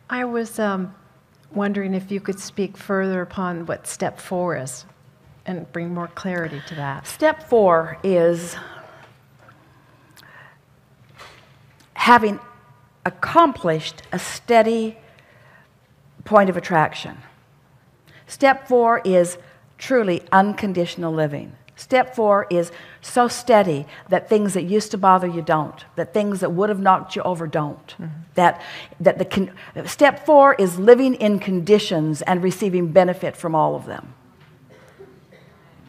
I was wondering if you could speak further upon what step 4 is and bring more clarity to that. Step 4 is having accomplished a steady point of attraction. Step 4 is truly unconditional living. Step 4 is so steady that things that used to bother you don't, that things that would have knocked you over don't. Mm-hmm. Step 4 is living in conditions and receiving benefit from all of them.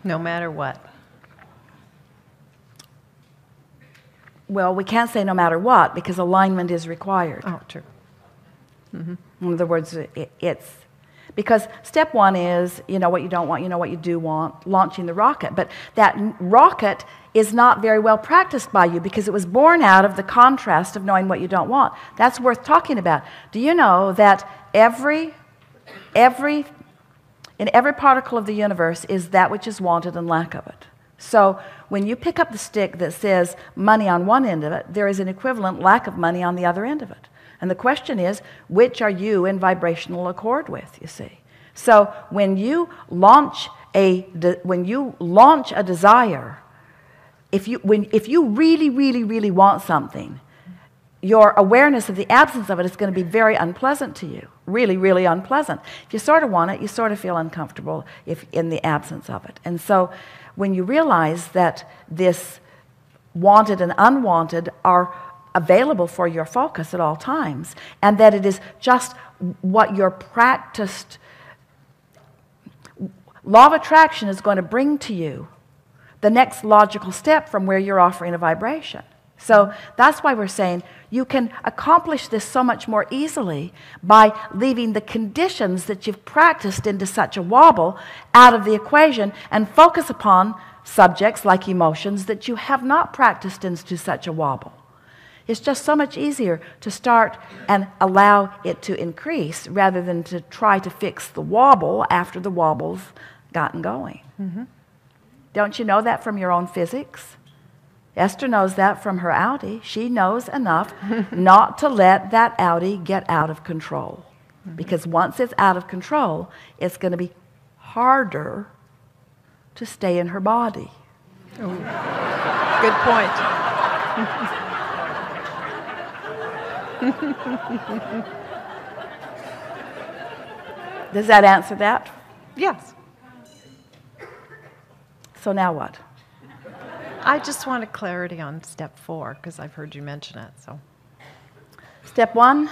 No matter what. Well, we can't say no matter what because alignment is required. Oh, true. Mm-hmm. In other words, it's because step 1 is, you know what you don't want, you know what you do want, launching the rocket. But that rocket is not very well practiced by you because it was born out of the contrast of knowing what you don't want. That's worth talking about. Do you know that in every particle of the universe is that which is wanted and lack of it? So when you pick up the stick that says money on one end of it, there is an equivalent lack of money on the other end of it. And the question is, which are you in vibrational accord with, you see? So when you launch a desire, if you really, really, really want something, your awareness of the absence of it is going to be very unpleasant to you. Really, really unpleasant. If you sort of want it, you sort of feel uncomfortable in the absence of it. And so when you realize that this wanted and unwanted are available for your focus at all times, and that it is just what your practiced law of attraction is going to bring to you the next logical step from where you're offering a vibration. So that's why we're saying you can accomplish this so much more easily by leaving the conditions that you've practiced into such a wobble out of the equation and focus upon subjects like emotions that you have not practiced into such a wobble. It's just so much easier to start and allow it to increase rather than to try to fix the wobble after the wobble's gotten going. Mm-hmm. Don't you know that from your own physics? Esther knows that from her Audi. She knows enough not to let that Audi get out of control. Mm-hmm. Because once it's out of control, it's going to be harder to stay in her body. Ooh. Good point. Does that answer that? Yes. So now what? I just wanted clarity on step 4 because I've heard you mention it. So, step 1,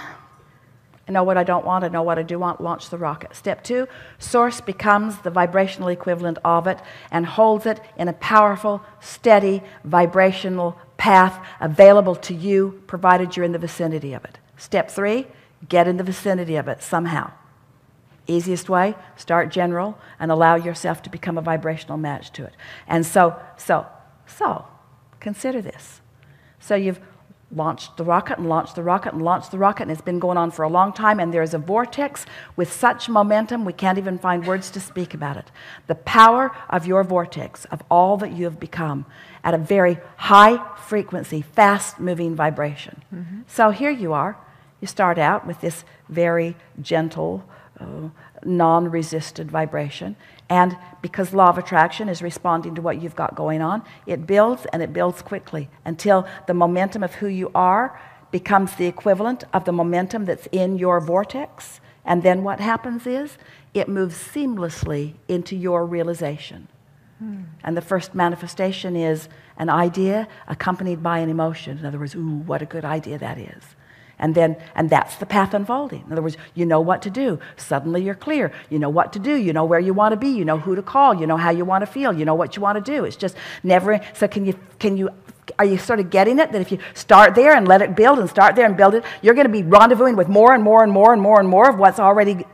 I know what I don't want, I know what I do want, launch the rocket. Step 2, source becomes the vibrational equivalent of it and holds it in a powerful, steady, vibrational path available to you, provided you're in the vicinity of it. Step 3, get in the vicinity of it somehow. Easiest way, start general and allow yourself to become a vibrational match to it. And so, consider this. So you've launched the rocket and launched the rocket and launched the rocket, and it's been going on for a long time, and there is a vortex with such momentum we can't even find words to speak about it. The power of your vortex, of all that you have become, at a very high frequency, fast-moving vibration. Mm-hmm. So here you are. You start out with this very gentle, non-resisted vibration, and because law of attraction is responding to what you've got going on, it builds, and it builds quickly until the momentum of who you are becomes the equivalent of the momentum that's in your vortex, and then what happens is it moves seamlessly into your realization. And the first manifestation is an idea accompanied by an emotion. In other words, ooh, what a good idea that is. And that's the path unfolding. In other words, you know what to do. Suddenly you're clear. You know what to do. You know where you want to be. You know who to call. You know how you want to feel. You know what you want to do. It's just never. So are you sort of getting it? That if you start there and let it build and start there and build it, you're going to be rendezvousing with more and more and more and more and more of what's already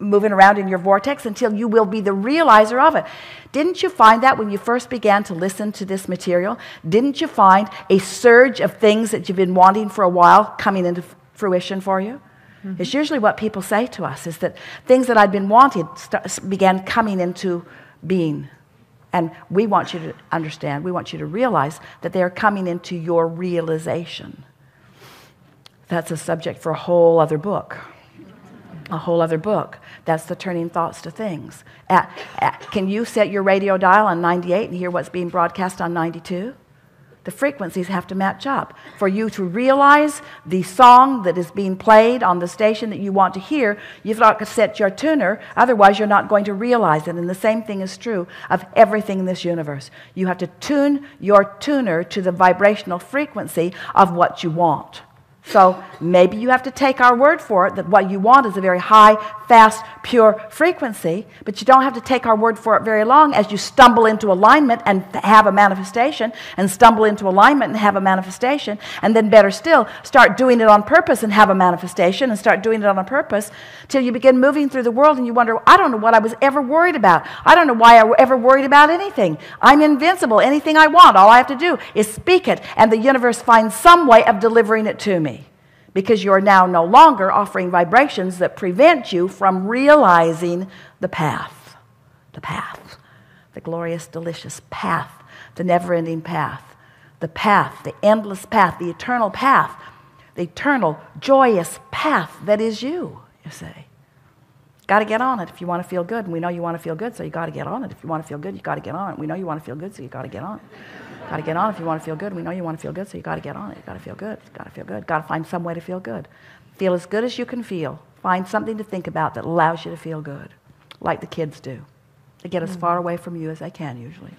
moving around in your vortex until you will be the realizer of it. Didn't you find that when you first began to listen to this material? Didn't you find a surge of things that you've been wanting for a while coming into fruition for you? Mm-hmm. It's usually what people say to us, is that things that I'd been wanting began coming into being. And we want you to understand, we want you to realize that they are coming into your realization. That's a subject for a whole other book. a whole other book. That's the Turning Thoughts to Things. Can you set your radio dial on 98 and hear what's being broadcast on 92? The frequencies have to match up. For you to realize the song that is being played on the station that you want to hear, you've got to set your tuner, otherwise you're not going to realize it. And the same thing is true of everything in this universe. You have to tune your tuner to the vibrational frequency of what you want. So maybe you have to take our word for it that what you want is a very high, fast, pure frequency, but you don't have to take our word for it very long as you stumble into alignment and have a manifestation, and stumble into alignment and have a manifestation, and then better still, start doing it on purpose and have a manifestation, and start doing it on purpose till you begin moving through the world and you wonder, I don't know what I was ever worried about. I don't know why I ever worried about anything. I'm invincible. Anything I want, all I have to do is speak it, and the universe finds some way of delivering it to me. Because you're now no longer offering vibrations that prevent you from realizing the path, the glorious, delicious path, the never-ending path, the endless path, the eternal, joyous path that is you see. Got to get on it if you want to feel good, and we know you want to feel good, so you got to get on it. If you want to feel good, you got to get on it. We know you want to feel good, so you got to get on it. Got to get on it if you want to feel good. We know you want to feel good, so you got to get on it. You got to feel good. Got to feel good. Got to find some way to feel good. Feel as good as you can feel. Find something to think about that allows you to feel good, like the kids do. They get as far away from you as they can usually.